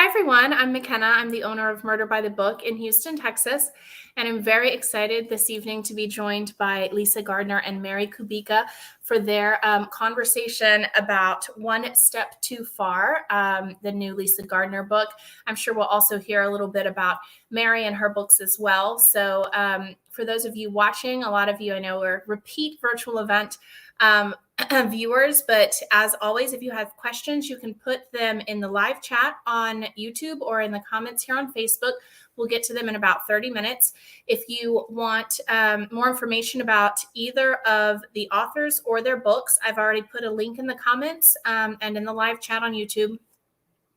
Hi, everyone. I'm McKenna. I'm the owner of Murder by the Book in Houston, Texas. And I'm very excited this evening to be joined by Lisa Gardner and Mary Kubica for their conversation about One Step Too Far, the new Lisa Gardner book. I'm sure we'll also hear a little bit about Mary and her books as well. So for those of you watching, a lot of you I know are repeat virtual event viewers, but as always, if you have questions, you can put them in the live chat on YouTube or in the comments here on Facebook. We'll get to them in about 30 minutes. If you want more information about either of the authors or their books, I've already put a link in the comments and in the live chat on YouTube.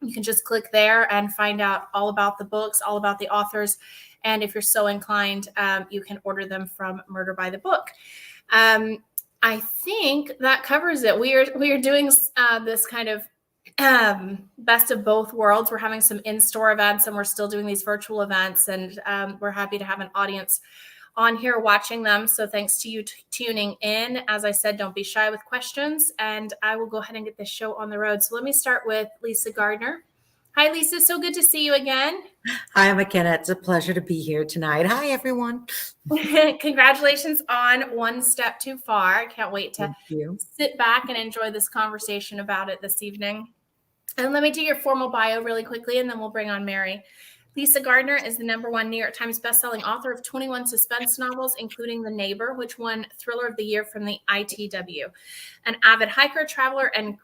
You can just click there and find out all about the books, all about the authors. And if you're so inclined, you can order them from Murder by the Book. I think that covers it. We are doing this kind of best of both worlds. We're having some in-store events and we're still doing these virtual events, and we're happy to have an audience on here watching them. So thanks to you tuning in. As I said, don't be shy with questions, and I will go ahead and get this show on the road. So let me start with Lisa Gardner. Hi, Lisa. So good to see you again. Hi, McKenna. It's a pleasure to be here tonight. Hi, everyone. Congratulations on One Step Too Far. I can't wait to sit back and enjoy this conversation about it this evening. And let me do your formal bio really quickly, and then we'll bring on Mary. Lisa Gardner is the #1 New York Times bestselling author of 21 suspense novels, including The Neighbor, which won Thriller of the Year from the ITW. An avid hiker, traveler, and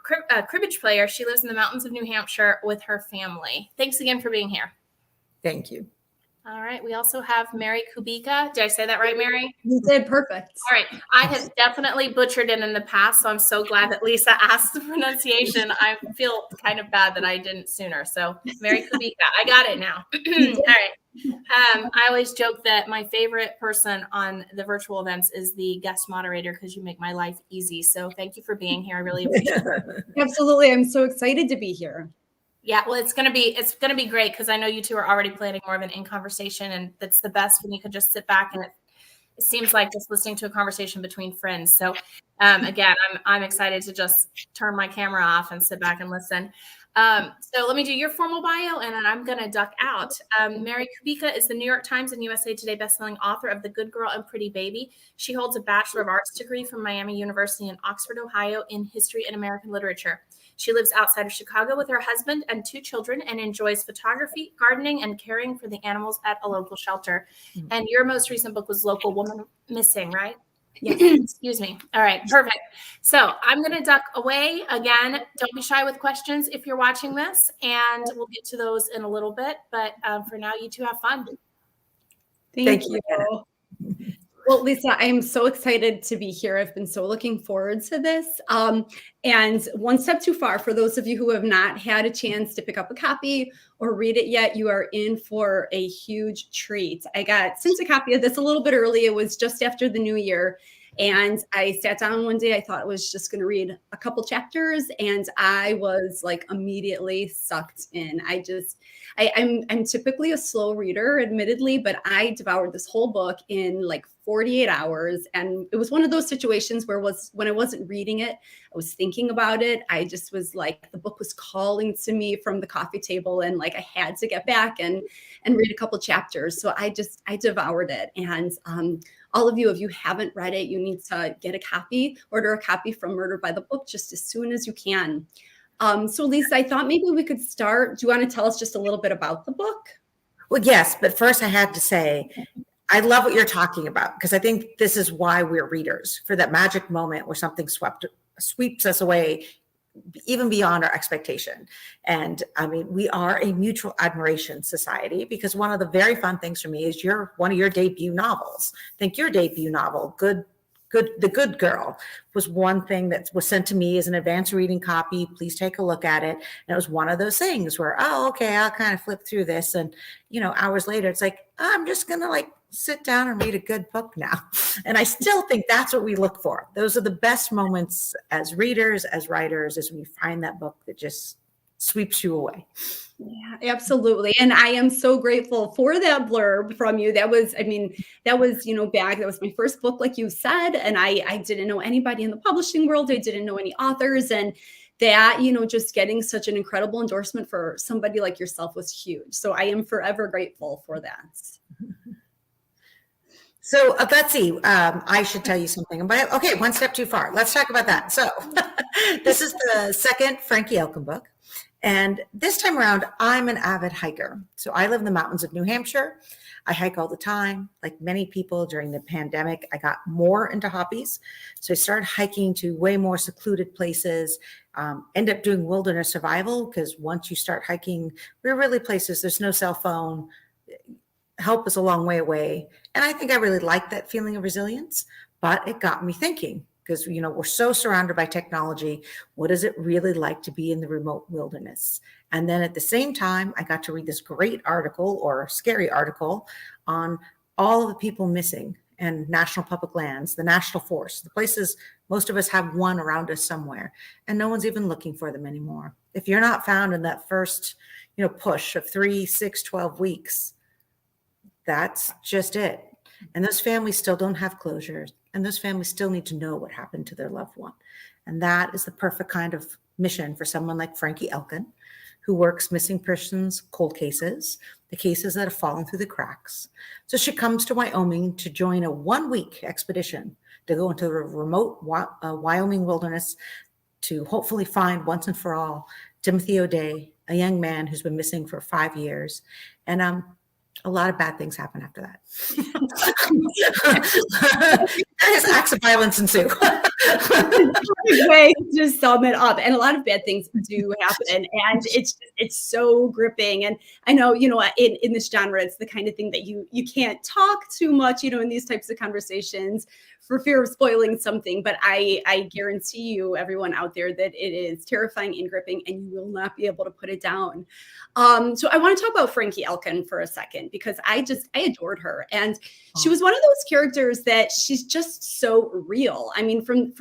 cribbage player, she lives in the mountains of New Hampshire with her family. Thanks again for being here. Thank you. All right. We also have Mary Kubica. Did I say that right, Mary? You did perfect. All right. I have definitely butchered it in the past, so I'm so glad that Lisa asked the pronunciation. I feel kind of bad that I didn't sooner. So Mary Kubica, I got it now. All right. I always joke that my favorite person on the virtual events is the guest moderator because you make my life easy. So thank you for being here. I really appreciate it. Absolutely. I'm so excited to be here. Yeah, well, it's gonna be great because I know you two are already planning more of an in conversation, and that's the best when you can just sit back and it seems like just listening to a conversation between friends. So again, I'm excited to just turn my camera off and sit back and listen. So let me do your formal bio, and then I'm gonna duck out. Mary Kubica is the New York Times and USA Today bestselling author of The Good Girl and Pretty Baby. She holds a Bachelor of Arts degree from Miami University in Oxford, Ohio, in history and American literature. She lives outside of Chicago with her husband and 2 children and enjoys photography, gardening, and caring for the animals at a local shelter. Mm-hmm. And your most recent book was Local Woman Missing, right? Yes. Excuse me. All right. Perfect. So I'm going to duck away again. Don't be shy with questions if you're watching this, and we'll get to those in a little bit. But for now, you two have fun. Thank you. Well, Lisa, I'm so excited to be here. I've been so looking forward to this. And One Step Too Far, for those of you who have not had a chance to pick up a copy or read it yet, you are in for a huge treat. I got sent a copy of this a little bit early. It was just after the new year. And I sat down one day. I thought I was just going to read a couple chapters, and I was like immediately sucked in. I'm typically a slow reader, admittedly, but I devoured this whole book in like 48 hours. And it was one of those situations where when I wasn't reading it, I was thinking about it. I just was like, the book was calling to me from the coffee table, and like I had to get back and read a couple chapters. So I devoured it. And all of you, if you haven't read it, you need to get a copy, order a copy from Murder by the Book just as soon as you can. So Lisa, I thought maybe we could start. Do you want to tell us just a little bit about the book? Well, yes, but first I had to say, I love what you're talking about, because I think this is why we're readers, for that magic moment where something sweeps us away, even beyond our expectation. And I mean, we are a mutual admiration society, because one of the very fun things for me is one of your debut novels. I think your debut novel, The Good Girl, was one thing that was sent to me as an advanced reading copy. Please take a look at it. And it was one of those things where, oh, okay, I'll kind of flip through this. And, hours later, it's like, I'm just going to sit down and read a good book now. And I still think that's what we look for. Those are the best moments as readers, as writers, is when you find that book that just sweeps you away. Yeah, absolutely. And I am so grateful for that blurb from you. That was my first book, like you said, and I didn't know anybody in the publishing world. I didn't know any authors. And that, just getting such an incredible endorsement for somebody like yourself was huge. So I am forever grateful for that. So Betsy, I should tell you something, but okay, one step too far. Let's talk about that. So this is the second Frankie Elkin book. And this time around, I'm an avid hiker. So I live in the mountains of New Hampshire. I hike all the time. Like many people during the pandemic, I got more into hobbies. So I started hiking to way more secluded places, end up doing wilderness survival, because once you start hiking, we're really places, there's no cell phone. Help is a long way away. And I think I really like that feeling of resilience, but it got me thinking, because, we're so surrounded by technology. What is it really like to be in the remote wilderness? And then at the same time, I got to read this great article, or scary article, on all of the people missing and national public lands, the national forest, the places most of us have one around us somewhere, and no one's even looking for them anymore. If you're not found in that first, push of 3, 6, 12 weeks, that's just it. And those families still don't have closure. And those families still need to know what happened to their loved one. And that is the perfect kind of mission for someone like Frankie Elkin, who works missing persons, cold cases, the cases that have fallen through the cracks. So she comes to Wyoming to join a 1-week expedition to go into the remote Wyoming wilderness to hopefully find once and for all Timothy O'Day, a young man who's been missing for 5 years. And a lot of bad things happen after that. Various acts of violence ensue. Way to sum it up. And a lot of bad things do happen. And it's so gripping. And I know, in this genre, it's the kind of thing that you can't talk too much, in these types of conversations for fear of spoiling something. But I guarantee you, everyone out there, that it is terrifying and gripping, and you will not be able to put it down. So I want to talk about Frankie Elkin for a second, because I adored her. And she was one of those characters that she's just so real. I mean, from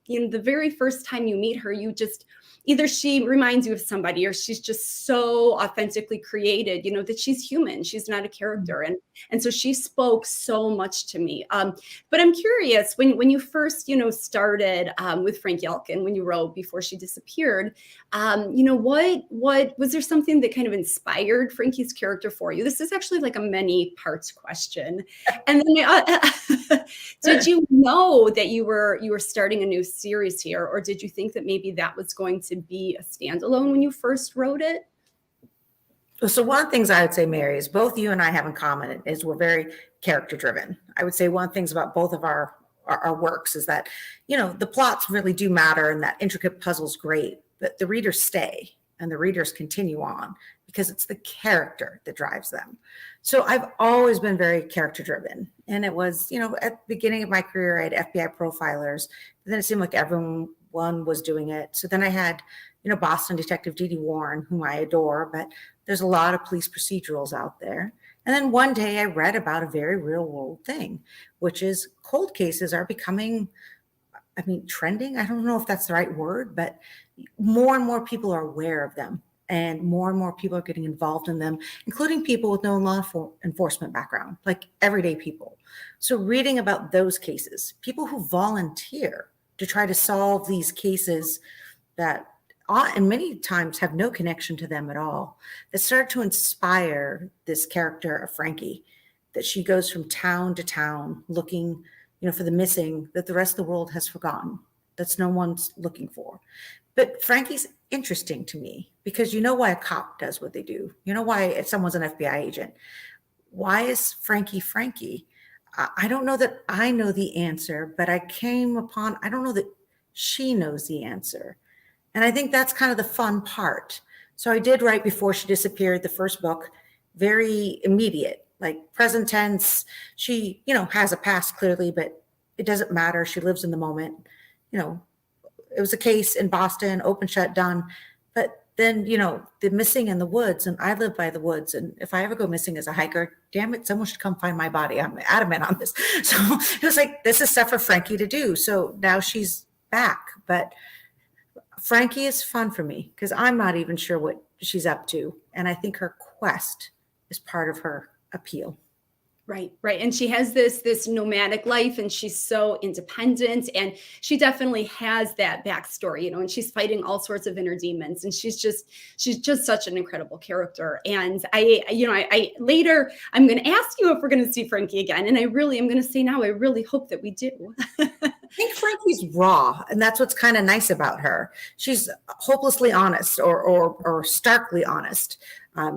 the very first time you meet her, you just, either she reminds you of somebody, or she's just so authentically created, that she's human. She's not a character. And so she spoke so much to me. But I'm curious, when you first, started with Frankie Elkin, when you wrote before she disappeared, what was there something that kind of inspired Frankie's character for you? This is actually like a many parts question. And then did you know that you were starting a new series here, or did you think that maybe that was going to be a standalone when you first wrote it? So one of the things I would say, Mary, is both you and I have in common is we're very character driven. I would say one of the things about both of our works is that, the plots really do matter, and that intricate puzzle's great, but the readers stay and the readers continue on because it's the character that drives them. So I've always been very character driven. And it was, at the beginning of my career, I had FBI profilers, but then it seemed like everyone was doing it. So then I had, Boston Detective Dee Dee Warren, whom I adore, but there's a lot of police procedurals out there. And then one day I read about a very real world thing, which is cold cases are becoming, trending. I don't know if that's the right word, but more and more people are aware of them, and more people are getting involved in them, including people with no law enforcement background, like everyday people. So reading about those cases, people who volunteer to try to solve these cases that and many times have no connection to them at all, that started to inspire this character of Frankie, that she goes from town to town looking, for the missing that the rest of the world has forgotten, that's no one's looking for. But Frankie's interesting to me because why a cop does what they do. Why if someone's an FBI agent. Why is Frankie Frankie? I don't know that I know the answer, but I don't know that she knows the answer. And I think that's kind of the fun part. So I did write before she disappeared, the first book, very immediate, like present tense. She, has a past clearly, but it doesn't matter. She lives in the moment. It was a case in Boston, open, shut, done. But then, the missing in the woods, and I live by the woods. And if I ever go missing as a hiker, damn it, someone should come find my body. I'm adamant on this. So it was like, this is stuff for Frankie to do. So now she's back. But Frankie is fun for me because I'm not even sure what she's up to. And I think her quest is part of her appeal. Right, right. And she has this nomadic life, and she's so independent, and she definitely has that backstory, and she's fighting all sorts of inner demons, and she's just such an incredible character. And I later I'm going to ask you if we're going to see Frankie again, and I'm going to say now I really hope that we do. I think Frankie's raw, and that's what's kind of nice about her. She's hopelessly honest, or starkly honest.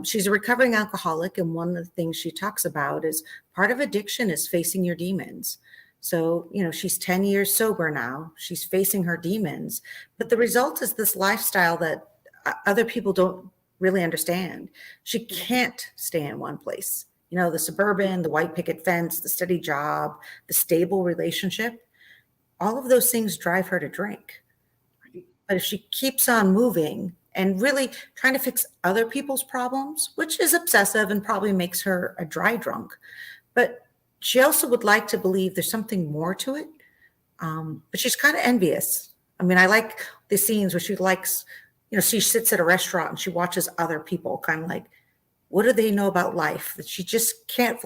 She's a recovering alcoholic, and one of the things she talks about is part of addiction is facing your demons. So, she's 10 years sober now. She's facing her demons, but the result is this lifestyle that other people don't really understand. She can't stay in one place. The suburban, the white picket fence, the steady job, the stable relationship, all of those things drive her to drink. But if she keeps on moving and really trying to fix other people's problems, which is obsessive and probably makes her a dry drunk, but she also would like to believe there's something more to it. But she's kind of envious. I mean, I like the scenes where she likes, she sits at a restaurant and she watches other people kind of like, what do they know about life that she just can't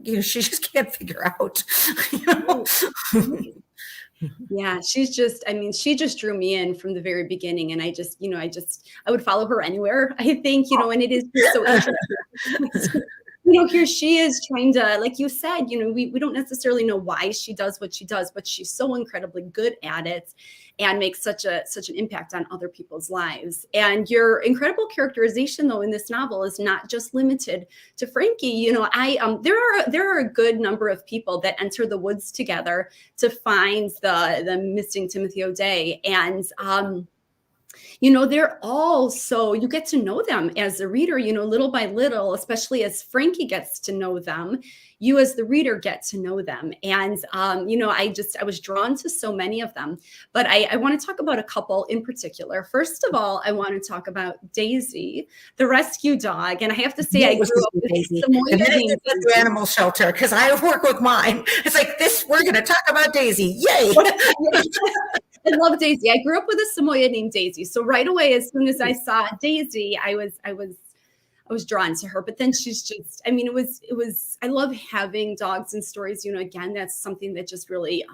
she just can't figure out. Yeah, she just drew me in from the very beginning. And I would follow her anywhere, I think, and it is so interesting. Here she is trying to, like you said, we don't necessarily know why she does what she does, but she's so incredibly good at it and makes such an impact on other people's lives. And your incredible characterization, though, in this novel is not just limited to Frankie. There are a good number of people that enter the woods together to find the missing Timothy O'Day, and they're all so, you get to know them as a reader, little by little, especially as Frankie gets to know them, you as the reader get to know them. And, I was drawn to so many of them, but I want to talk about a couple in particular. First of all, I want to talk about Daisy, the rescue dog. And I have to say, I grew up with Daisy. The animal shelter, because I work with mine. It's like this, we're going to talk about Daisy. Yay. I love Daisy. I grew up with a Samoyed named Daisy. So right away, as soon as I saw Daisy, I was drawn to her. But then she's just, I love having dogs in stories. Again, that's something that just really,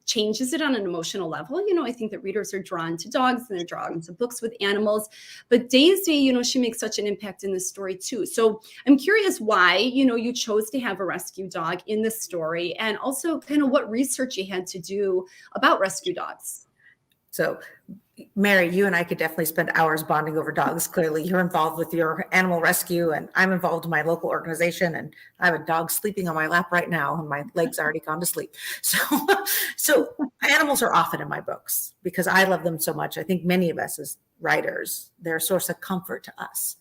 changes it on an emotional level. I think that readers are drawn to dogs and they're drawn to books with animals. But Daisy, she makes such an impact in this story too. So I'm curious why, you chose to have a rescue dog in this story, and also kind of what research you had to do about rescue dogs. So Mary, you and I could definitely spend hours bonding over dogs. Clearly, you're involved with your animal rescue, and I'm involved in my local organization, and I have a dog sleeping on my lap right now, and my leg's already gone to sleep. So animals are often in my books because I love them so much. I think many of us as writers, they're a source of comfort to us.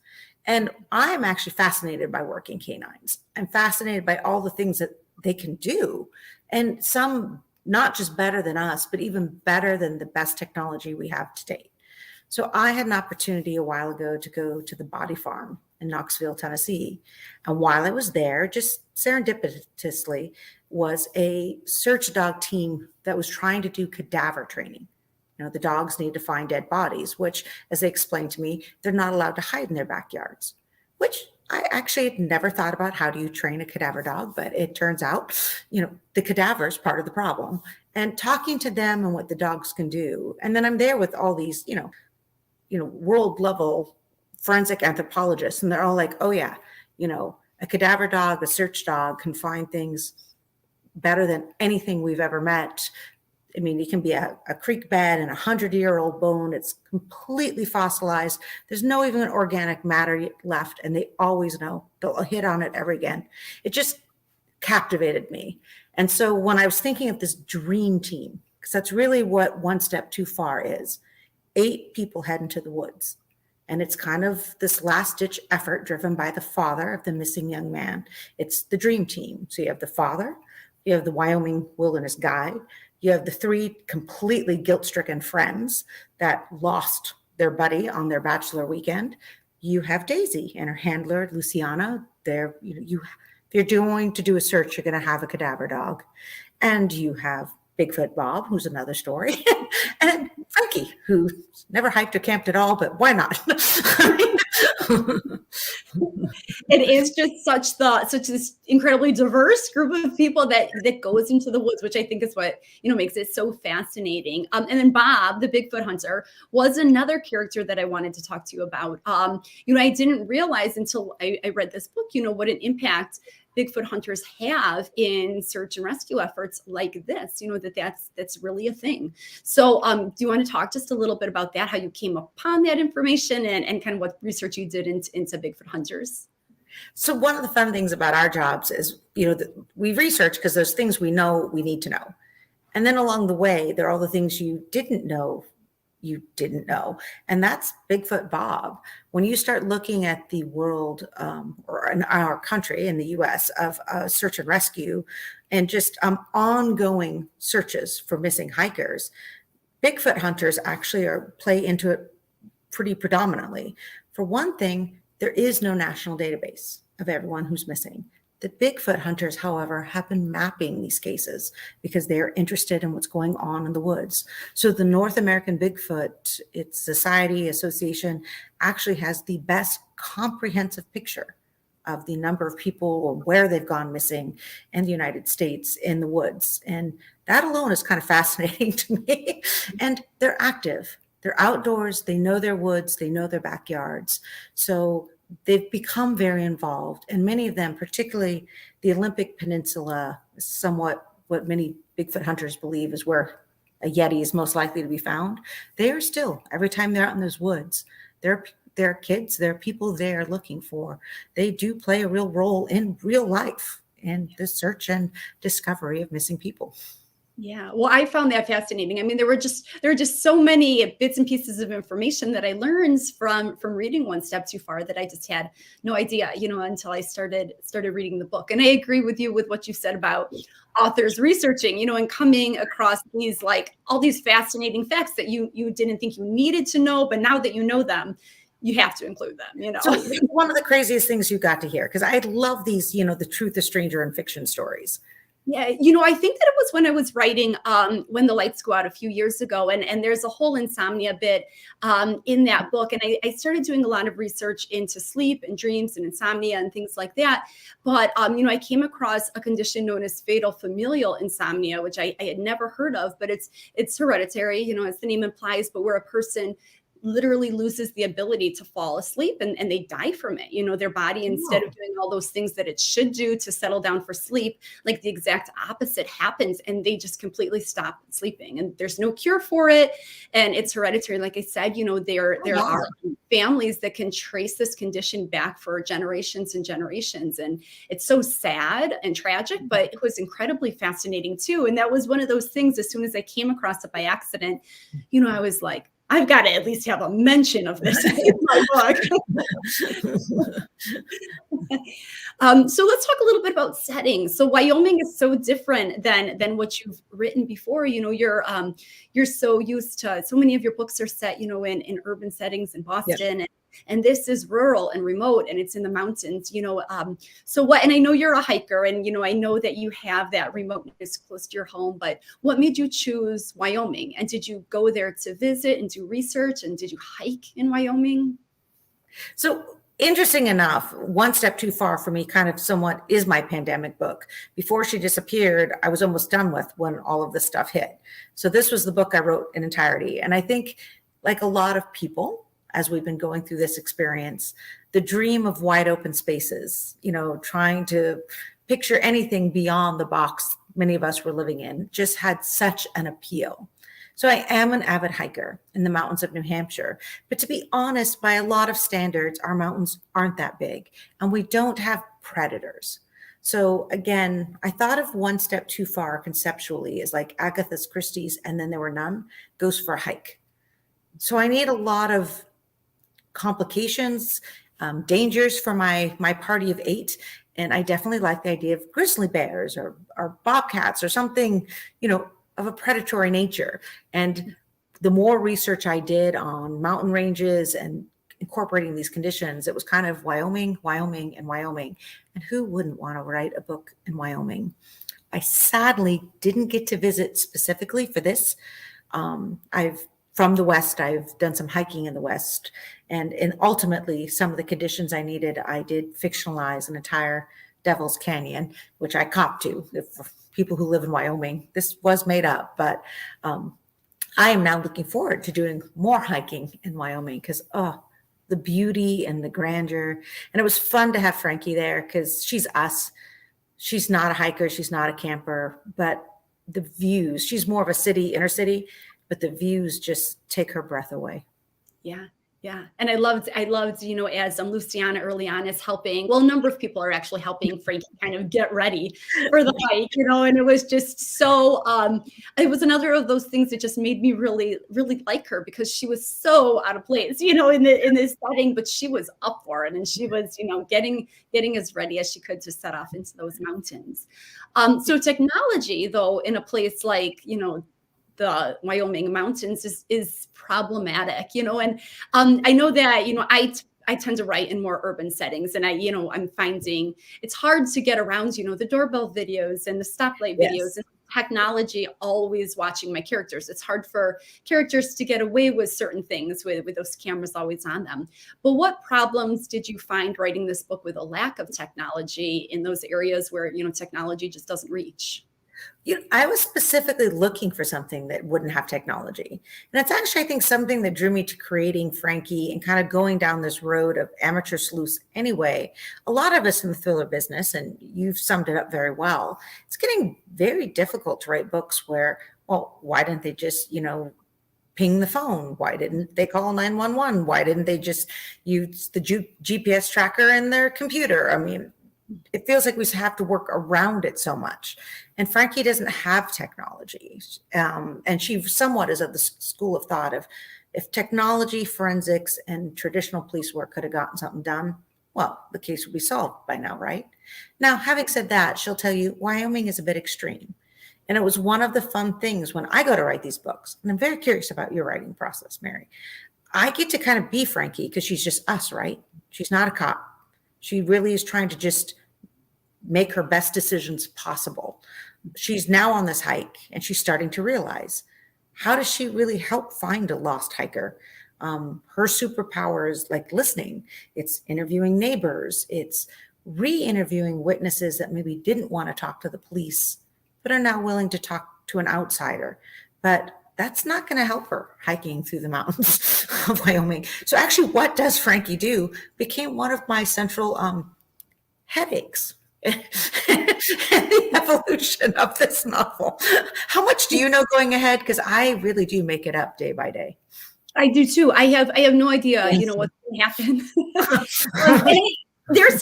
And I'm actually fascinated by working canines. I'm fascinated by all the things that they can do, and some not just better than us, but even better than the best technology we have to date. So I had an opportunity a while ago to go to the Body Farm in Knoxville, Tennessee. And while I was there, just serendipitously, was a search dog team that was trying to do cadaver training. The dogs need to find dead bodies, which, as they explained to me, they're not allowed to hide in their backyards, which I actually had never thought about how do you train a cadaver dog, but it turns out, the cadaver is part of the problem. And talking to them and what the dogs can do. And then I'm there with all these, world level forensic anthropologists, and they're all like, oh yeah, a cadaver dog, a search dog can find things better than anything we've ever met. It can be a creek bed and 100-year-old bone. It's completely fossilized. There's no even organic matter left, and they always know. They'll hit on it ever again. It just captivated me. And so when I was thinking of this dream team, because that's really what One Step Too Far is, 8 people head into the woods. And it's kind of this last-ditch effort driven by the father of the missing young man. It's the dream team. So you have the father, you have the Wyoming wilderness guide, you have the 3 completely guilt-stricken friends that lost their buddy on their bachelor weekend. You have Daisy and her handler, Luciana. If you're going to do a search, you're going to have a cadaver dog. And you have Bigfoot Bob, who's another story, and Frankie, who never hiked or camped at all, but why not? it is just such this incredibly diverse group of people that goes into the woods, which I think is what, makes it so fascinating. And then Bob, the Bigfoot hunter, was another character that I wanted to talk to you about. I didn't realize until I read this book, what an impact Bigfoot hunters have in search and rescue efforts like this, that's really a thing. So do you want to talk just a little bit about that, how you came upon that information and kind of what research you did into Bigfoot hunters? So one of the fun things about our jobs is, we research because there's things we know we need to know. And then along the way, there are all the things you didn't know. And that's Bigfoot Bob. When you start looking at the world or in our country, in the US, of search and rescue and just ongoing searches for missing hikers, Bigfoot hunters actually play into it pretty predominantly. For one thing, there is no national database of everyone who's missing. The Bigfoot hunters, however, have been mapping these cases because they are interested in what's going on in the woods. So the North American Bigfoot, its society association, actually has the best comprehensive picture of the number of people or where they've gone missing in the United States in the woods. And that alone is kind of fascinating to me. And they're active. They're outdoors. They know their woods. They know their backyards. So they've become very involved, and many of them, particularly the Olympic Peninsula, is somewhat what many Bigfoot hunters believe is where a Yeti is most likely to be found. They are still, every time they're out in those woods, there are kids, there are people there looking for. They do play a real role in real life in the search and discovery of missing people. Yeah, well, I found that fascinating. I mean, there were just so many bits and pieces of information that I learned from reading One Step Too Far that I just had no idea, until I started reading the book. And I agree with you with what you said about authors researching, and coming across these all these fascinating facts that you didn't think you needed to know, but now that you know them, you have to include them. So one of the craziest things you got to hear, because I love these, the truth is stranger in fiction stories. Yeah, I think that it was when I was writing When the Lights Go Out a few years ago, and there's a whole insomnia bit in that book, and I started doing a lot of research into sleep and dreams and insomnia and things like that. But I came across a condition known as fatal familial insomnia, which I had never heard of, but it's hereditary, as the name implies, but where a person literally loses the ability to fall asleep and they die from it. Their body, instead of doing all those things that it should do to settle down for sleep, the exact opposite happens and they just completely stop sleeping, and there's no cure for it. And it's hereditary. Like I said, there are families that can trace this condition back for generations and generations. And it's so sad and tragic, but it was incredibly fascinating too. And that was one of those things, as soon as I came across it by accident, I was like, I've got to at least have a mention of this in my book. So let's talk a little bit about settings. So Wyoming is so different than what you've written before. You're so used to, so many of your books are set, in urban settings in Boston. Yep. And this is rural and remote, and it's in the mountains, so what, and I know you're a hiker, and, I know that you have that remoteness close to your home, but what made you choose Wyoming? And did you go there to visit and do research? And did you hike in Wyoming? So interesting enough, One Step Too Far for me kind of somewhat is my pandemic book. Before she disappeared, I was almost done with when all of this stuff hit. So this was the book I wrote in entirety. And I think, like a lot of people, as we've been going through this experience, the dream of wide open spaces, trying to picture anything beyond the box many of us were living in, just had such an appeal. So I am an avid hiker in the mountains of New Hampshire. But to be honest, by a lot of standards, our mountains aren't that big, and we don't have predators. So again, I thought of One Step Too Far conceptually as like Agatha Christie's And Then There Were None goes for a hike. So I need a lot of complications, dangers for my party of 8. And I definitely like the idea of grizzly bears or bobcats or something, of a predatory nature. And the more research I did on mountain ranges and incorporating these conditions, it was kind of Wyoming, Wyoming, and Wyoming. And who wouldn't want to write a book in Wyoming? I sadly didn't get to visit specifically for this. I've from the West. I've done some hiking in the West, and ultimately some of the conditions I needed, I did fictionalize an entire Devil's Canyon, which I copped to. If people who live in Wyoming, this was made up, but I am now looking forward to doing more hiking in Wyoming because, the beauty and the grandeur. And it was fun to have Frankie there because she's us. She's not a hiker. She's not a camper, but the views, she's more of a inner city, but the views just take her breath away. Yeah. Yeah. And I loved, as Luciana early on is helping, well, a number of people are actually helping Frankie kind of get ready for the hike, and it was just so, it was another of those things that just made me really, really like her because she was so out of place, in this setting, but she was up for it. And she was, getting as ready as she could to set off into those mountains. So technology though, in a place like, the Wyoming mountains is problematic, and I know that, I tend to write in more urban settings, and I'm finding it's hard to get around, the doorbell videos and the stoplight videos and technology always watching my characters. It's hard for characters to get away with certain things with those cameras always on them. But what problems did you find writing this book with a lack of technology in those areas where, technology just doesn't reach? I was specifically looking for something that wouldn't have technology. And it's actually, I think, something that drew me to creating Frankie and kind of going down this road of amateur sleuths anyway. A lot of us in the thriller business, and you've summed it up very well, it's getting very difficult to write books where, well, why didn't they just, ping the phone? Why didn't they call 911? Why didn't they just use the GPS tracker in their computer? I mean, it feels like we have to work around it so much. And Frankie doesn't have technology. And she somewhat is of the school of thought of if technology, forensics, and traditional police work could have gotten something done, well, the case would be solved by now, right? Now, having said that, she'll tell you Wyoming is a bit extreme. And it was one of the fun things when I go to write these books. And I'm very curious about your writing process, Mary. I get to kind of be Frankie because she's just us, right? She's not a cop. She really is trying to just make her best decisions possible. She's now on this hike and she's starting to realize, how does she really help find a lost hiker? Her superpower is like listening. It's interviewing neighbors. It's re-interviewing witnesses that maybe didn't want to talk to the police, but are now willing to talk to an outsider. But that's not going to help her hiking through the mountains of Wyoming. So actually, what does Frankie do became one of my central headaches in the evolution of this novel. How much do you know going ahead? Because I really do make it up day by day. I do too. I have no idea, what's going to happen. There's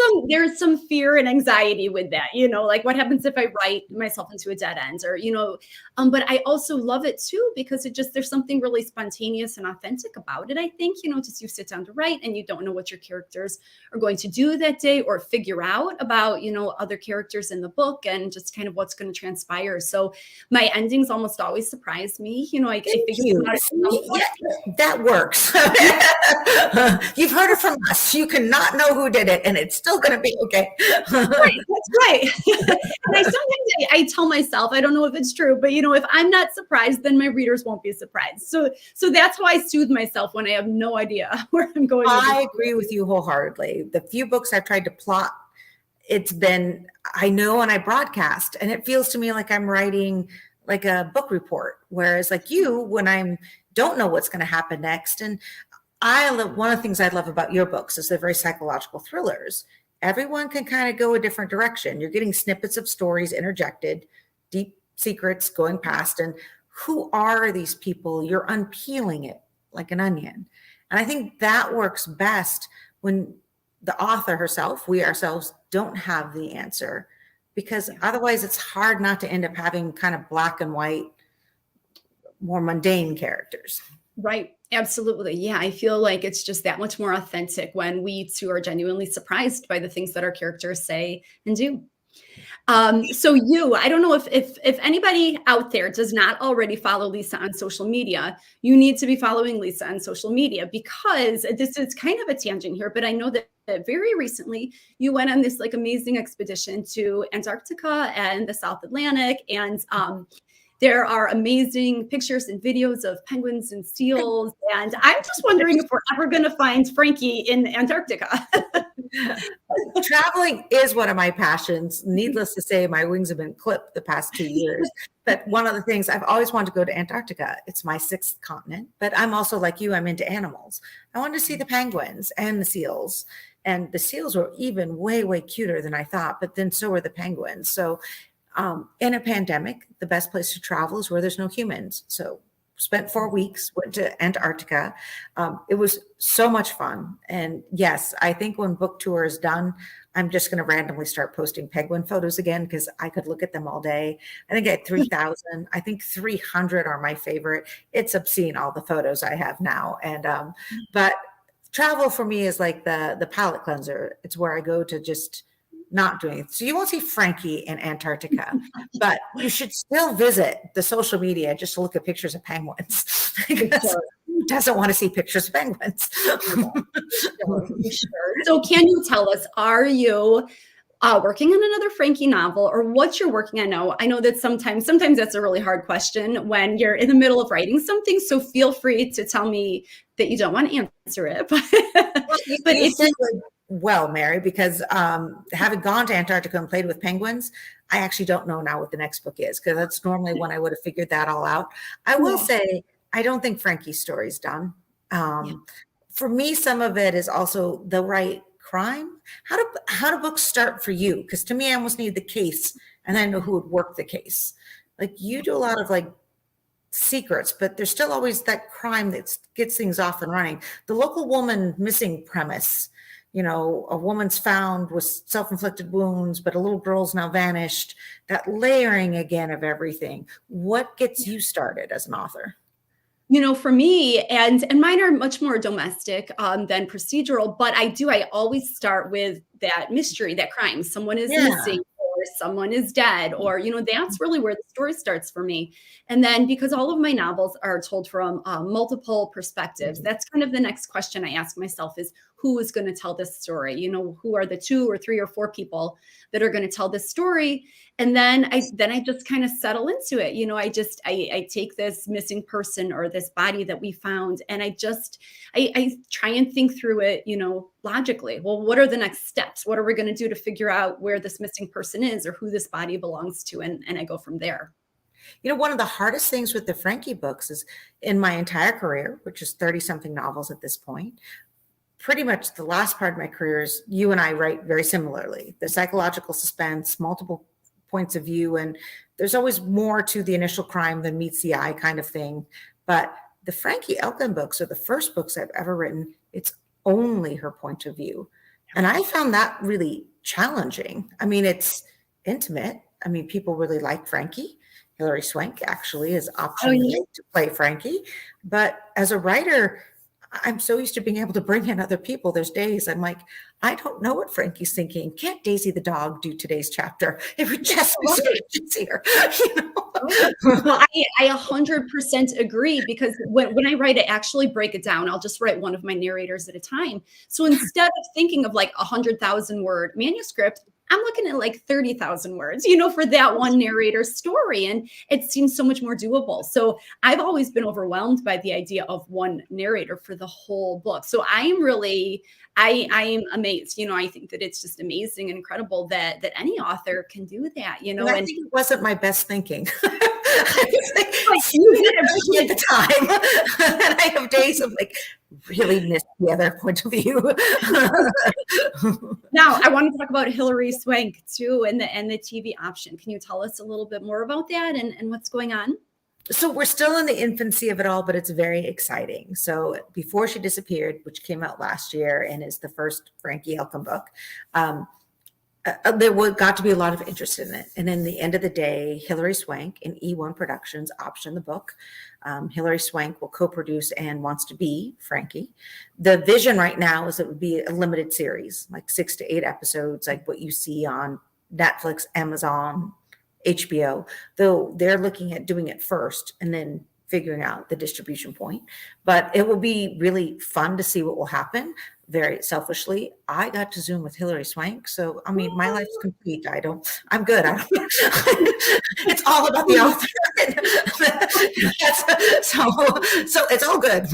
some fear and anxiety with that, like what happens if I write myself into a dead end or, but I also love it too, because there's something really spontaneous and authentic about it. I think, just you sit down to write and you don't know what your characters are going to do that day or figure out about, other characters in the book and just kind of what's going to transpire. So my endings almost always surprise me. I figure out that works. You've heard it from us. You cannot know who did it. And it's still going to be okay. Right, that's right. And sometimes I tell myself, I don't know if it's true, but if I'm not surprised, then my readers won't be surprised. So that's how I soothe myself when I have no idea where I'm going. I agree with you wholeheartedly. The few books I've tried to plot, it's been, I know, and I broadcast, and it feels to me like I'm writing like a book report. Whereas like you, when I don't know what's going to happen next. And one of the things I love about your books is they're very psychological thrillers. Everyone can kind of go a different direction. You're getting snippets of stories interjected, deep secrets going past. And who are these people? You're unpeeling it like an onion. And I think that works best when the author herself, we ourselves, don't have the answer, because otherwise it's hard not to end up having kind of black and white, more mundane characters. Right. Absolutely. Yeah. I feel like it's just that much more authentic when we too are genuinely surprised by the things that our characters say and do. So I don't know if anybody out there does not already follow Lisa on social media, you need to be following Lisa on social media, because this is kind of a tangent here, but I know that very recently you went on this like amazing expedition to Antarctica and the South Atlantic. And There are amazing pictures and videos of penguins and seals. And I'm just wondering if we're ever going to find Frankie in Antarctica. Traveling is one of my passions. Needless to say, my wings have been clipped the past 2 years. But one of the things, I've always wanted to go to Antarctica. It's my 6th continent. But I'm also like you, I'm into animals. I wanted to see the penguins and the seals. And the seals were even way, way cuter than I thought. But then so were the penguins. So in a pandemic, the best place to travel is where there's no humans. So spent 4 weeks, went to Antarctica. It was so much fun. And yes, I think when book tour is done, I'm just going to randomly start posting penguin photos again, because I could look at them all day. I think I had 3,000. I think 300 are my favorite. It's obscene, all the photos I have now. And but travel for me is like the palate cleanser. It's where I go to just not doing it. So you won't see Frankie in Antarctica, but you should still visit the social media just to look at pictures of penguins. Because who doesn't want to see pictures of penguins? Sure. So can you tell us, are you working on another Frankie novel, or what you're working on now? I know that sometimes that's a really hard question when you're in the middle of writing something. So feel free to tell me that you don't want to answer it. But it's well, Mary, because having gone to Antarctica and played with penguins, I actually don't know now what the next book is, because that's normally when I would have figured that all out. I will say, I don't think Frankie's story's done. For me, some of it is also the right crime. How do books start for you? Because to me, I almost need the case, and I know who would work the case. Like, you do a lot of like secrets, but there's still always that crime that gets things off and running. The local woman missing premise. You know, a woman's found with self-inflicted wounds, but a little girl's now vanished. That layering again of everything. What gets you started as an author? You know, for me, and mine are much more domestic than procedural, but I always start with that mystery, that crime. Someone is missing, or someone is dead, or, you know, that's really where the story starts for me. And then, because all of my novels are told from multiple perspectives, that's kind of the next question I ask myself is, who is going to tell this story? You know, who are the 2 or 3 or 4 people that are going to tell this story? And then I just kind of settle into it. You know, I take this missing person or this body that we found, and I try and think through it, you know, logically. Well, what are the next steps? What are we going to do to figure out where this missing person is, or who this body belongs to? And I go from there. You know, one of the hardest things with the Frankie books is, in my entire career, which is 30 something novels at this point, pretty much the last part of my career is, you and I write very similarly. The psychological suspense, multiple points of view, and there's always more to the initial crime than meets the eye kind of thing. But the Frankie Elkin books are the first books I've ever written. It's only her point of view. And I found that really challenging. I mean, it's intimate. I mean, people really like Frankie. Hilary Swank actually is optioned to play Frankie. But as a writer, I'm so used to being able to bring in other people. There's days I'm like, I don't know what Frankie's thinking. Can't Daisy the dog do today's chapter? It would just be so easier. You know? I 100% agree, because when I write, I actually break it down. I'll just write one of my narrators at a time. So instead of thinking of like 100,000 word manuscript, I'm looking at like 30,000 words, you know, for that one narrator's story. And it seems so much more doable. So I've always been overwhelmed by the idea of one narrator for the whole book. So I am amazed. You know, I think that it's just amazing and incredible that any author can do that, you know. And I think it wasn't my best thinking. You did it at the time. And I have days of like, really missed the other point of view. Now, I want to talk about Hilary Swank too, and the TV option. Can you tell us a little bit more about that and what's going on? So we're still in the infancy of it all, but it's very exciting. So Before She Disappeared, which came out last year and is the first Frankie Elkin book, there got to be a lot of interest in it. And in the end of the day, Hilary Swank and E1 Productions optioned the book. Hilary Swank will co-produce and wants to be Frankie. The vision right now is it would be a limited series, like 6 to 8 episodes, like what you see on Netflix, Amazon, HBO, though they're looking at doing it first and then figuring out the distribution point. But it will be really fun to see what will happen. very selfishly, I got to Zoom with Hilary Swank. So, I mean, my life's complete. I'm good. It's all about the author. so it's all good.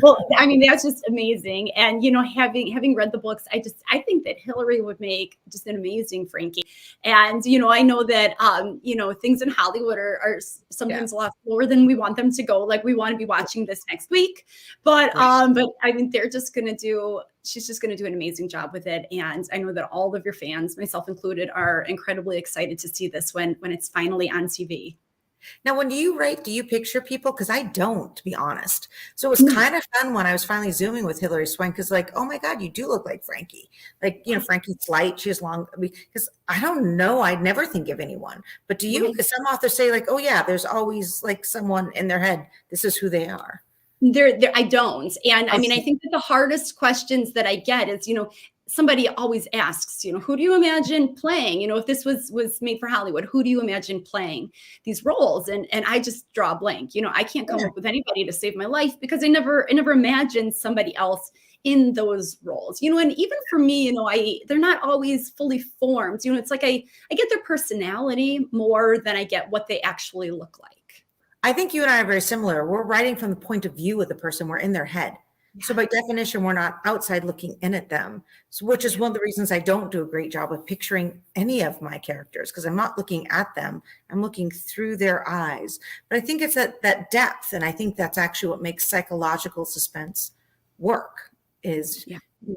Well, I mean, that's just amazing. And, having read the books, I think that Hillary would make just an amazing Frankie. And, I know that, things in Hollywood are sometimes a lot slower than we want them to go. Like, we want to be watching this next week, but I mean, she's just going to do an amazing job with it. And I know that all of your fans, myself included, are incredibly excited to see this when it's finally on TV. Now, when you write, do you picture people? Because I don't, to be honest. So it was kind of fun when I was finally Zooming with Hilary Swank, because like, oh my God, you do look like Frankie. Like, Frankie's light, she has long, because I don't know, I'd never think of anyone. But do you? Because some authors say like, oh yeah, there's always like someone in their head, this is who they are. I don't. And I mean, I think that the hardest questions that I get is, somebody always asks, who do you imagine playing? If this was made for Hollywood, who do you imagine playing these roles? And I just draw a blank. I can't come up with anybody to save my life, because I never imagined somebody else in those roles. And even for me, they're not always fully formed. It's like I get their personality more than I get what they actually look like. I think you and I are very similar. We're writing from the point of view of the person. We're in their head. So by definition, we're not outside looking in at them. So, which is one of the reasons I don't do a great job of picturing any of my characters, because I'm not looking at them. I'm looking through their eyes. But I think it's that depth. And I think that's actually what makes psychological suspense work is,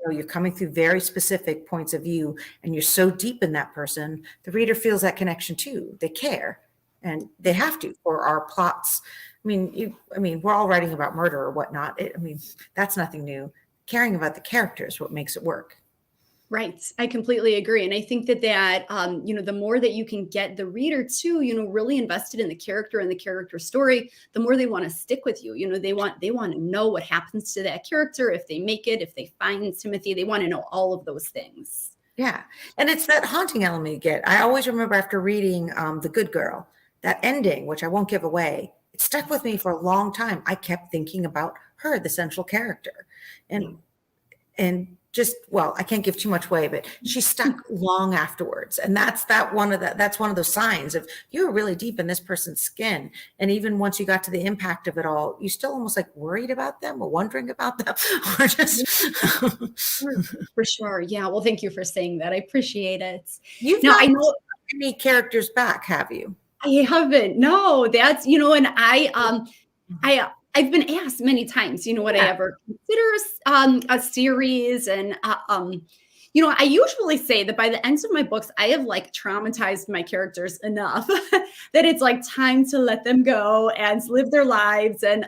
you're coming through very specific points of view, and you're so deep in that person, the reader feels that connection too. They care, and they have to for our plots. I mean, we're all writing about murder or whatnot. That's nothing new. Caring about the characters, what makes it work. Right. I completely agree. And I think that the more that you can get the reader to, really invested in the character and the character story, the more they want to stick with you. They want to know what happens to that character, if they make it, if they find Timothy, they want to know all of those things. Yeah. And it's that haunting element you get. I always remember after reading The Good Girl, that ending, which I won't give away, it stuck with me for a long time. I kept thinking about her, the central character, and just, well, I can't give too much away, but she stuck long afterwards. And that's one of those signs of you were really deep in this person's skin. And even once you got to the impact of it all, you still almost like worried about them or wondering about them or just for sure. Yeah. Well, thank you for saying that. I appreciate it. I know any characters back, have you? I haven't. No, that's, and I've been asked many times, would I ever consider a series? And, I usually say that by the end of my books, I have like traumatized my characters enough that it's like time to let them go and live their lives. And,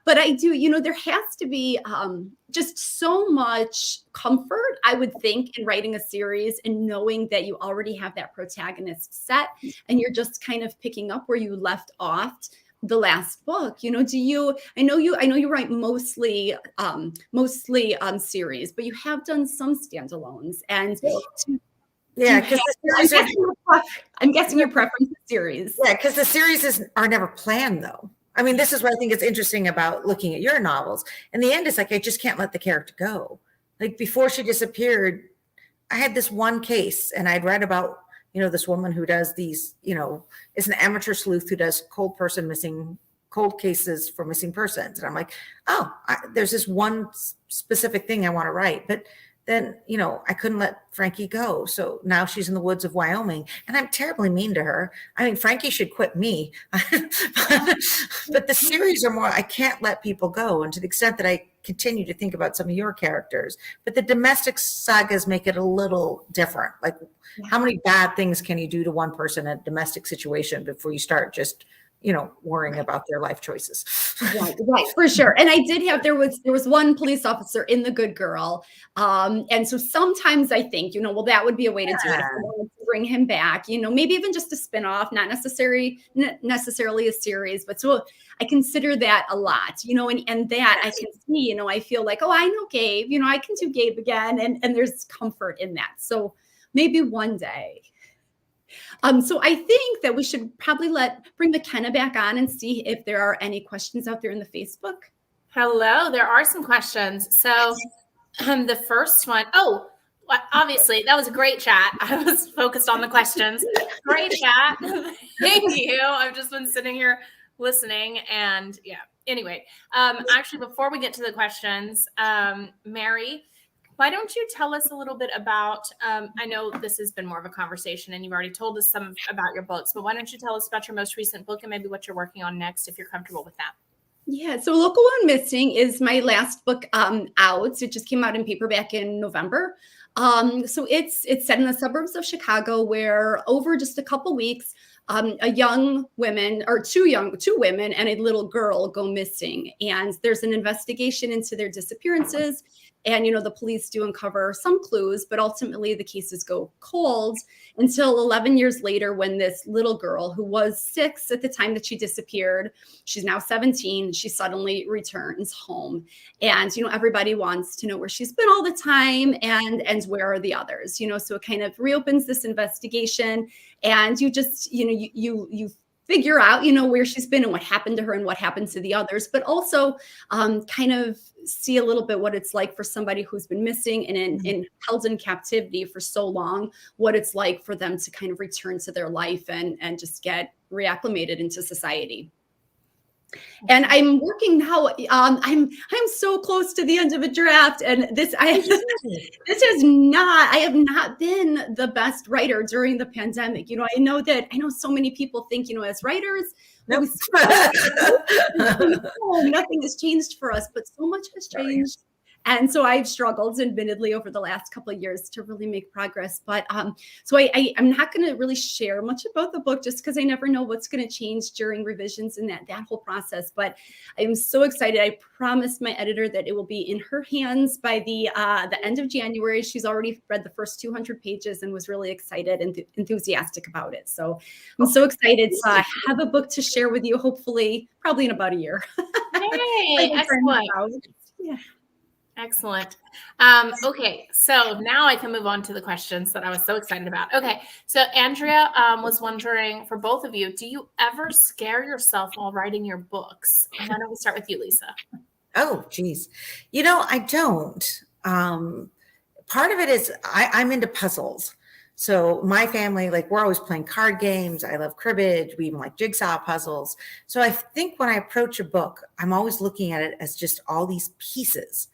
but I do, there has to be just so much comfort, I would think, in writing a series and knowing that you already have that protagonist set and you're just kind of picking up where you left off the last book. I know you write mostly series, but you have done some standalones. And I'm guessing your preference is series. Yeah, because the series are never planned though. I mean, this is what I think is interesting about looking at your novels. In the end, it's like, I just can't let the character go. Like before she disappeared, I had this one case and I'd read about, this woman who does these, is an amateur sleuth who does cold cases for missing persons. And I'm like, there's this one specific thing I want to write. But then, I couldn't let Frankie go. So now she's in the woods of Wyoming and I'm terribly mean to her. I mean, Frankie should quit me. But the series are more, I can't let people go. And to the extent that I continue to think about some of your characters, but the domestic sagas make it a little different. Like how many bad things can you do to one person in a domestic situation before you start just worrying about their life choices. Right, for sure. And I did have, there was one police officer in The Good Girl. And so sometimes I think, that would be a way to do it. If I wanted to bring him back, maybe even just a spinoff, not necessarily a series, but so I consider that a lot, and that I can see, I feel like, I know Gabe, I can do Gabe again. And there's comfort in that. So maybe one day. So I think that we should probably bring McKenna back on and see if there are any questions out there in the Facebook. Hello, there are some questions. So the first one, obviously that was a great chat. I was focused on the questions. Great chat. Thank you. I've just been sitting here listening and yeah. Anyway, actually, before we get to the questions, Mary, why don't you tell us a little bit about, I know this has been more of a conversation and you've already told us some about your books, but why don't you tell us about your most recent book and maybe what you're working on next if you're comfortable with that? Yeah, so Local One Missing is my last book out. It just came out in paperback in November. So it's set in the suburbs of Chicago, where over just a couple weeks, two women and a little girl go missing, and there's an investigation into their disappearances. And the police do uncover some clues, but ultimately the cases go cold until 11 years later, when this little girl, who was 6 at the time that she disappeared, she's now 17, she suddenly returns home. And everybody wants to know where she's been all the time, and where are the others. So it kind of reopens this investigation, and you just you figure out where she's been and what happened to her and what happened to the others, but also kind of see a little bit what it's like for somebody who's been missing and held in captivity for so long, what it's like for them to kind of return to their life and just get reacclimated into society. And I'm working now. I'm so close to the end of a draft, and I have not been the best writer during the pandemic. I know so many people think, as writers, Nope. Nothing has changed for us, but so much has changed. And so I've struggled, admittedly, over the last couple of years to really make progress. But so I'm not going to really share much about the book, just because I never know what's going to change during revisions and that whole process. But I'm so excited. I promised my editor that it will be in her hands by the end of January. She's already read the first 200 pages and was really excited and enthusiastic about it. So I'm so excited to have a book to share with you, hopefully, probably in about a year. Hey, excellent. Yeah. Excellent. Okay, so now I can move on to the questions that I was so excited about. Okay, so Andrea was wondering, for both of you, do you ever scare yourself while writing your books? And why don't we start with you, Lisa? Oh, geez. I don't. Part of it is I'm into puzzles. So my family, we're always playing card games. I love cribbage. We even like jigsaw puzzles. So I think when I approach a book, I'm always looking at it as just all these pieces.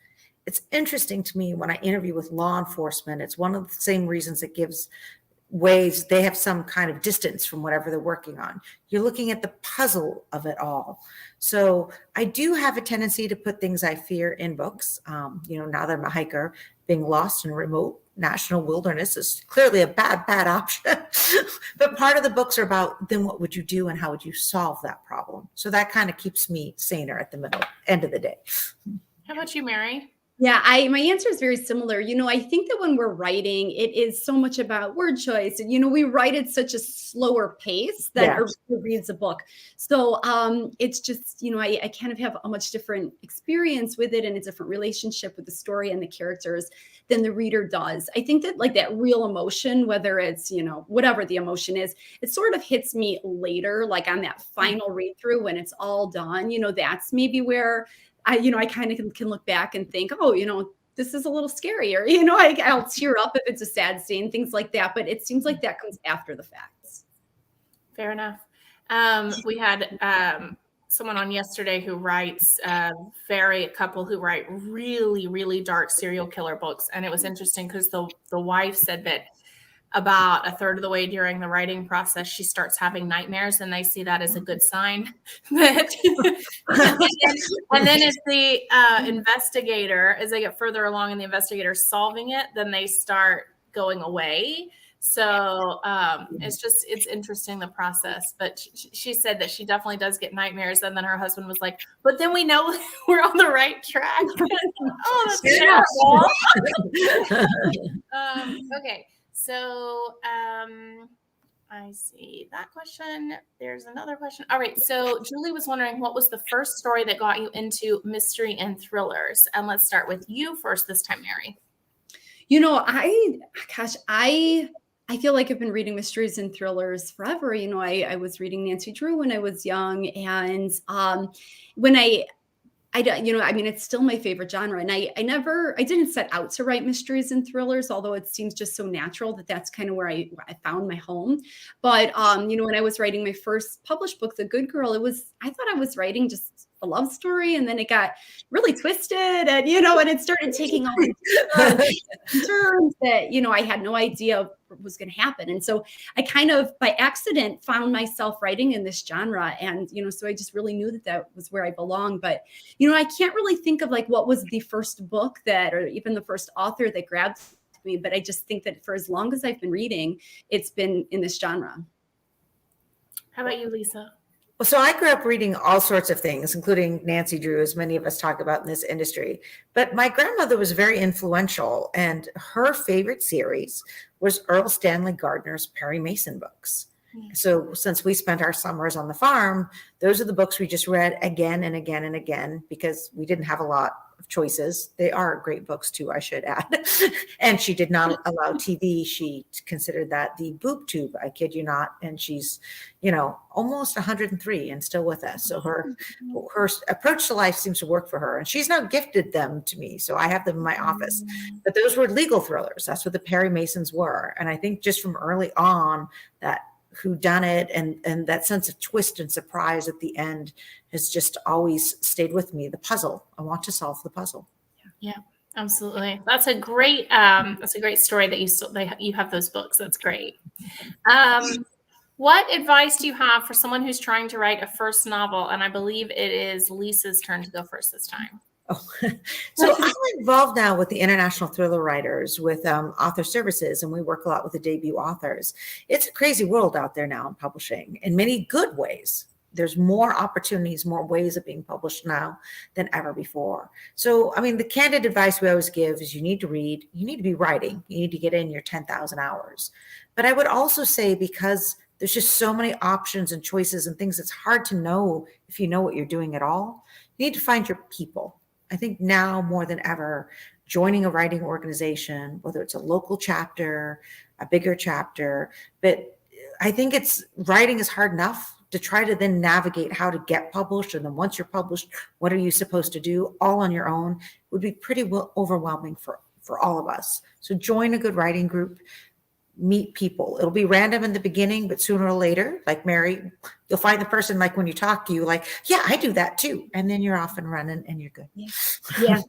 It's interesting to me when I interview with law enforcement. It's one of the same reasons it gives ways they have some kind of distance from whatever they're working on. You're looking at the puzzle of it all. So I do have a tendency to put things I fear in books. Now that I'm a hiker, being lost in a remote national wilderness is clearly a bad option. But part of the books are about, then what would you do and how would you solve that problem? So that kind of keeps me saner at the end of the day. How about you, Mary? Yeah, my answer is very similar. I think that when we're writing, it is so much about word choice. And, we write at such a slower pace than a reader reads a book. So it's just, I kind of have a much different experience with it and a different relationship with the story and the characters than the reader does. I think that that real emotion, whether it's, whatever the emotion is, it sort of hits me later, on that final read through when it's all done. That's maybe where I kind of can look back and think, this is a little scary, or, I'll tear up if it's a sad scene, things like that. But it seems like that comes after the facts. Fair enough. We had someone on yesterday who writes a couple who write really, really dark serial killer books. And it was interesting because the wife said that about a third of the way during the writing process, she starts having nightmares, and they see that as a good sign. and then as the investigator, as they get further along and the investigator solving it, then they start going away. So it's interesting, the process. But she said that she definitely does get nightmares. And then her husband was like, but then we know we're on the right track. Oh, that's terrible. Okay. So I see that question. There's another question. All right. So Julie was wondering, what was the first story that got you into mystery and thrillers? And let's start with you first this time, Mary. I feel like I've been reading mysteries and thrillers forever. I was reading Nancy Drew when I was young. And when I I don't, I mean, it's still my favorite genre. And I didn't set out to write mysteries and thrillers, although it seems just so natural that that's kind of where I found my home. But, when I was writing my first published book, The Good Girl, I thought I was writing just a love story. And then it got really twisted and, and it started taking all these turns that, I had no idea what was going to happen. And so I kind of by accident found myself writing in this genre. And, so I just really knew that was where I belong. But, I can't really think of like what was the first book or even the first author that grabbed me. But I just think that for as long as I've been reading, it's been in this genre. How about you, Lisa? Well, so I grew up reading all sorts of things, including Nancy Drew, as many of us talk about in this industry. But my grandmother was very influential, and her favorite series was Earl Stanley Gardner's Perry Mason books. So since we spent our summers on the farm, those are the books we just read again and again and again because we didn't have a lot of choices. They are great books too, I should add. And she did not allow TV. She considered that the boob tube, I kid you not. And she's, almost 103 and still with us. So her approach to life seems to work for her. And she's now gifted them to me. So I have them in my office. But those were legal thrillers. That's what the Perry Masons were. And I think just from early on that whodunit and that sense of twist and surprise at the end has just always stayed with me. The puzzle. I want to solve the puzzle. Yeah, absolutely. That's a great story that you have those books. That's great. What advice do you have for someone who's trying to write a first novel? And I believe it is Lisa's turn to go first this time. Oh, so I'm involved now with the International Thriller Writers with Author Services, and we work a lot with the debut authors. It's a crazy world out there now in publishing in many good ways. There's more opportunities, more ways of being published now than ever before. So, the candid advice we always give is you need to read, you need to be writing, you need to get in your 10,000 hours. But I would also say because there's just so many options and choices and things, it's hard to know if you know what you're doing at all. You need to find your people. I think now more than ever, joining a writing organization, whether it's a local chapter, a bigger chapter, but I think writing is hard enough to try to then navigate how to get published. And then once you're published, what are you supposed to do all on your own would be pretty overwhelming for all of us. So join a good writing group, meet people. It'll be random in the beginning, but sooner or later, like Mary, you'll find the person like when you talk to you, like, yeah, I do that too. And then you're off and running and you're good. Yeah.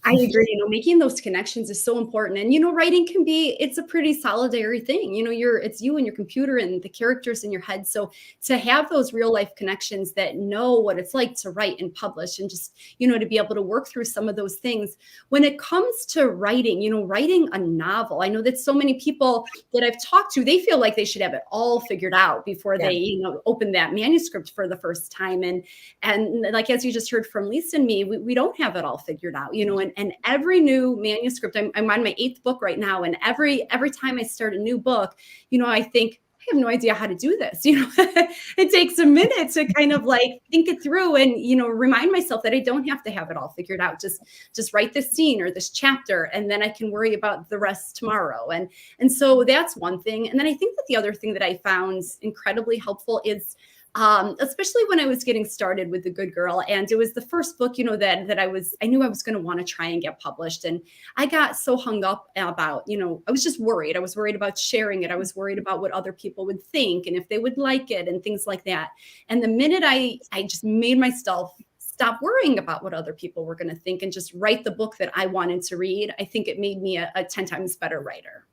I agree. Making those connections is so important. And, writing it's a pretty solitary thing. It's you and your computer and the characters in your head. So to have those real life connections that know what it's like to write and publish and just, to be able to work through some of those things. When it comes to writing, writing a novel, I know that so many people that I've talked to, they feel like they should have it all figured out before they, open that manuscript for the first time. And like, as you just heard from Lisa and me, we don't have it all figured out. And every new manuscript, I'm on my 8th book right now. And every time I start a new book, I think, I have no idea how to do this. It takes a minute to kind of like think it through and, remind myself that I don't have to have it all figured out. Just write this scene or this chapter, and then I can worry about the rest tomorrow. And so that's one thing. And then I think that the other thing that I found incredibly helpful is especially when I was getting started with The Good Girl. And it was the first book, that I knew I was going to want to try and get published. And I got so hung up about, I was just worried. I was worried about sharing it. I was worried about what other people would think and if they would like it and things like that. And the minute I just made myself stop worrying about what other people were going to think and just write the book that I wanted to read, I think it made me a 10 times better writer.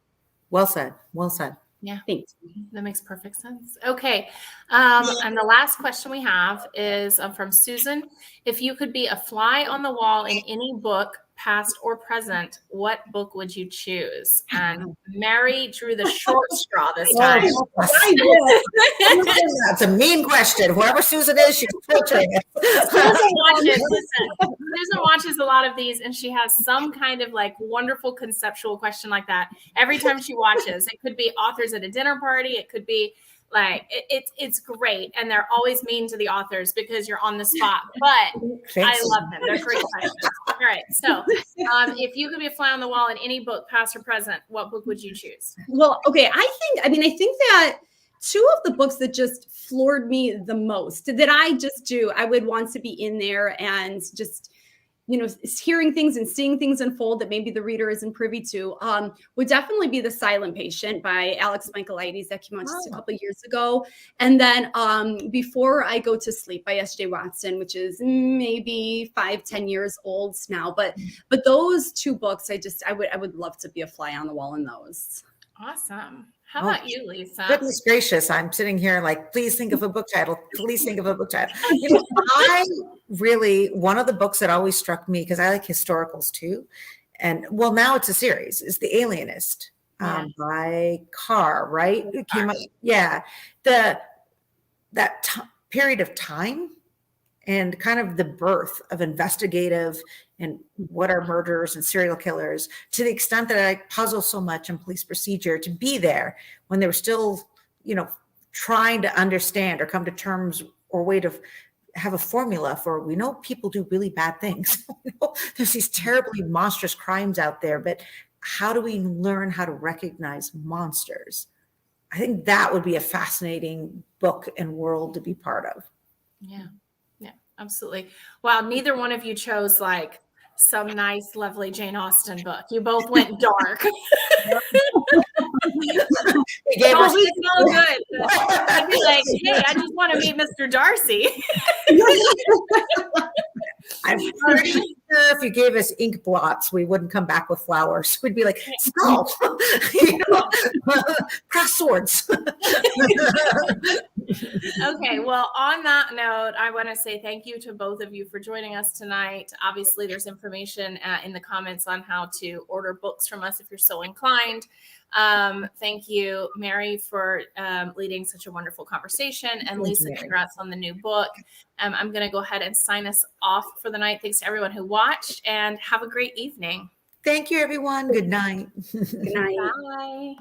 Well said. Well said. Yeah, thanks. That makes perfect sense. Okay. And the last question we have is from Susan. If you could be a fly on the wall in any book, past or present, what book would you choose? And Mary drew the short straw this time. That's a mean question. Whoever Susan is, she's filtering it. Susan watches a lot of these, and she has some kind of like wonderful conceptual question like that every time she watches. It could be authors at a dinner party. It could be like it's great, and they're always mean to the authors because you're on the spot. But I love them; they're great questions. All right, so if you could be a fly on the wall in any book, past or present, what book would you choose? Well, okay, I think that two of the books that just floored me the most, that I would want to be in there and just, hearing things and seeing things unfold that maybe the reader isn't privy to, would definitely be The Silent Patient by Alex Michaelides that came out just a couple of years ago. And then Before I Go to Sleep by S.J. Watson, which is maybe 5-10 years old now. But those two books, I would love to be a fly on the wall in those. Awesome. How about you, Lisa? Goodness gracious. I'm sitting here like, please think of a book title. Please think of a book title. One of the books that always struck me, because I like historicals too. And well, now it's a series, is The Alienist by Carr, right? It came up. Yeah. Period of time and kind of the birth of investigative and what are murderers and serial killers, to the extent that I puzzle so much in police procedure, to be there when they were still, trying to understand or come to terms or way to have a formula for, we know people do really bad things. There's these terribly monstrous crimes out there, but how do we learn how to recognize monsters? I think that would be a fascinating book and world to be part of. Yeah, absolutely. Wow, neither one of you chose like some nice, lovely Jane Austen book. You both went dark. Always so good. I'd be like, hey, I just want to meet Mr. Darcy. I'm pretty sure if you gave us ink blots, we wouldn't come back with flowers. We'd be like, skull, cross swords. Okay, well, on that note, I want to say thank you to both of you for joining us tonight. Obviously, there's information in the comments on how to order books from us if you're so inclined. Thank you, Mary, for leading such a wonderful conversation, and Lisa, congrats on the new book. I'm going to go ahead and sign us off for the night. Thanks to everyone who watched, and have a great evening. Thank you, everyone. Good night. Good night. Bye.